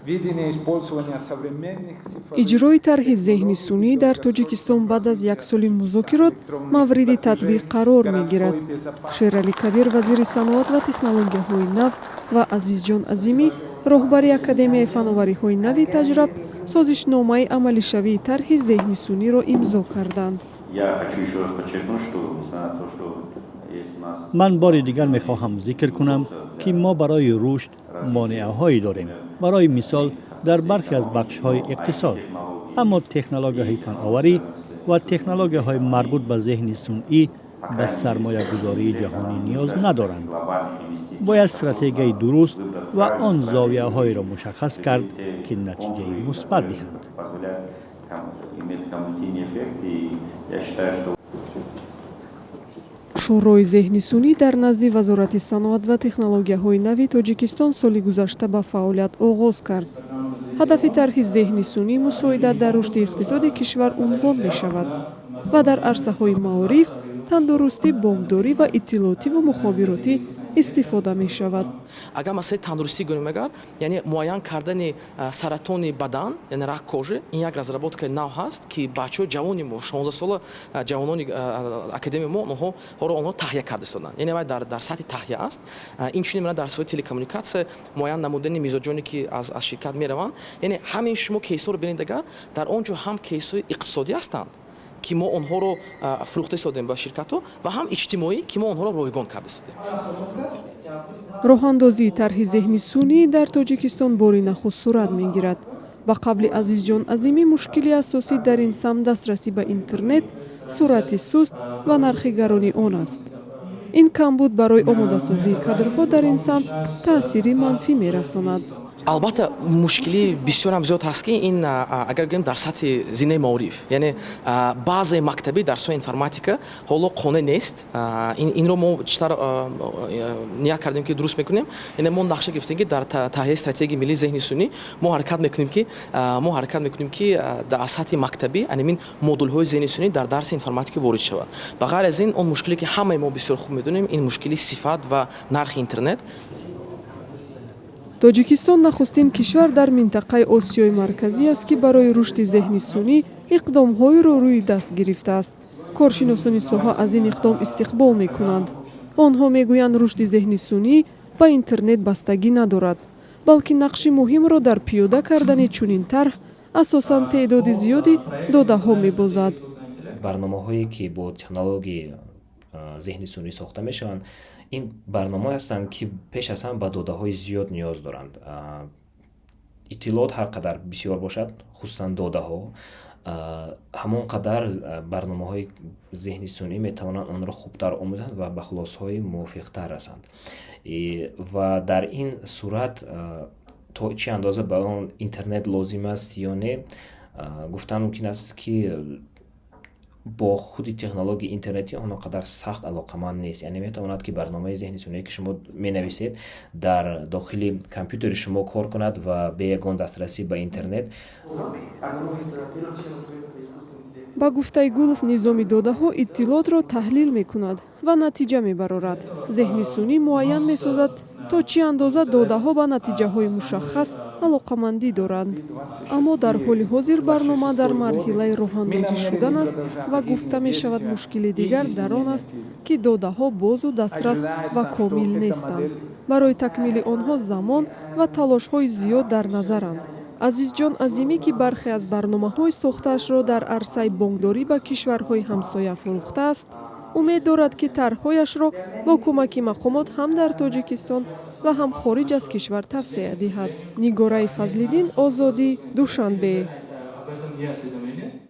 видение использования современных иҷрои тарҳи зеҳни сунъӣ дар тоҷикистон баъд аз як соли музокирот мавриди татбиқ қарор мегирад. Шерали Кабир, вазири саноат ва технологияҳои нав, ва Азизҷон Азимӣ, роҳбари Академияи фановариҳои нави Таҷраб, созишномаи амалишавии тарҳи зеҳни сунъиро имзо карданд. ман бори дигар мехоҳам зикр кунам, ки мо барои рушд монеаҳое дорем. барои мисол, дар бархе аз бахшҳои иқтисод, аммо технологияҳои фановарӣ ва технологияҳои марбут ба зеҳни сунъӣ ба сармоягузории ҷаҳонӣ ниёз надоранд. бояд стратегияи дуруст ва он зовияҳоеро мушаххас кард, ки натиҷаи мусбат диҳанд. шӯрои зеҳни сунъӣ дар назди вазорати саноат ва технологияҳои нави Тоҷикистон соли гузашта ба фаъолият оғоз кард. ҳадафи тарҳи зеҳни сунъӣ мусоидат дар рушди иқтисоди кишвар унвон мешавад ва дар арсаҳои маориф, тандурустӣ, бонкдорӣ ва иттилоотиву мухобиротӣ истифода мешавад. агар масъалаи тандурустӣ гӯем мегар, яъне муайян кардани саратони бадан, яъне рак кожи, ин як разработкаи нав ҳаст, ки бачаҳои ҷавони мо 16 сола ҷавонони академияи мо онҳо таҳия карда истоданд. Яъне дар сатҳи таҳия аст. Инчунин дар соҳаи телекоммуникатсия муайян намудани мизоҷоне ки аз ширкат мераванд, яъне ҳамин шумо кейсҳоро бинед, агар дар он ҷо ҳам кейсҳои иқтисодӣ ҳастанд, ки мо онҳоро фурӯхта истодем ба ширкатҳо, ва ҳам иҷтимоӣ, ки мо онҳоро ройгон карда истодем. роҳандозии тарҳи зеҳни сунъӣ дар Тоҷикистон бори нахуст сурат мегирад. ба қабли Азизҷон Азимӣ, мушкили асосӣ дар ин самт дастрасӣ ба интернет, суръати суст ва нархи гарони он аст. ин камбуд барои омодасозии кадрҳо дар ин самт таъсири манфӣ мерасонад. албатта мушкили бисёрам зиёд ҳаст, ки ин агар гӯем дар сатҳи зиндаи маориф, яъне баъзаи мактаби дар соҳаи информатика ҳоло қонеъ нест. Инро мо читар ният кардем, ки дуруст мекунем. Яъне мо нақша гирифтем, ки дар таҳияи стратегияи миллии зеҳни сунъӣ мо ҳаракат мекунем, ки дар сатҳи мактаби анемин модулҳои зеҳни сунъӣ дар дарси информатика ворид шавад. Ба ғайр аз ин, он мушкиле, ки ҳамаи мо бисёр хуб медонем, ин мушкили сифат ва нархи интернет. Тоҷикистон нахустин кишвар дар минтақаи Осиёи марказӣ аст, ки барои рушди зеҳни сунъӣ иқдомҳоеро рӯи даст гирифтааст. коршиносони соҳа аз ин иқдом истиқбол мекунанд. онҳо мегӯянд рушди зеҳни сунъӣ ба интернет бастагӣ надорад, балки нақши муҳимро дар пиёда кардани чунин тарҳ асосан теъдоди зиёди додаҳо мебозад. барномаҳое, ки бо технологияи зеҳни сунъӣ сохта мешаванд, ин барномаҳое ҳастанд, ки пеш аз ҳама ба додаҳои зиёд ниёз доранд. иттилоот ҳар қадар бисёр бошад, хусусан додаҳо, ҳамон қадар барномаҳои зеҳни сунъӣ метавонанд онро хубтар омӯзанд ва ба хулосаҳои мувофиқтар расанд. ва дар ин сурат то чӣ андоза ба он интернет лозим аст ё не, гуфтан мумкин аст, ки бо худи технологияи интернетӣ он қадар сахт алоқаманд нест. Яъне метавонад, ки барномаи зеҳни сунъие, ки шумо менависед, дар дохили компютери шумо кор кунад ва бе ягон дастрасӣ ба интернет. ба гуфтаи Гулов, низоми додаҳо иттилоотро таҳлил мекунад ва натиҷа мебарорад. зеҳни сунъӣ муайян месозад, то чӣ андоза додаҳо ба натиҷаҳои мушаххас алоқамандӣ доранд. аммо дар ҳоли ҳозир барнома дар марҳилаи роҳандозӣ шудан аст ва гуфта мешавад, мушкили дигар дар он аст, ки додаҳо бозу дастрас ва комил нестанд. барои такмили онҳо замон ва талошҳои зиёд дар назаранд. Азизҷон Азимӣ, ки бархе аз барномаҳои сохтаашро дар арсаи бонкдорӣ ба кишварҳои ҳамсоя фурӯхтааст, умед дорад, ки тарҳҳояшро бо кӯмаки мақомот ҳам дар Тоҷикистон ва ҳам хориҷ аз кишвар тавсея диҳад. Нигораи Фазлиддин, Озодӣ, Душанбе.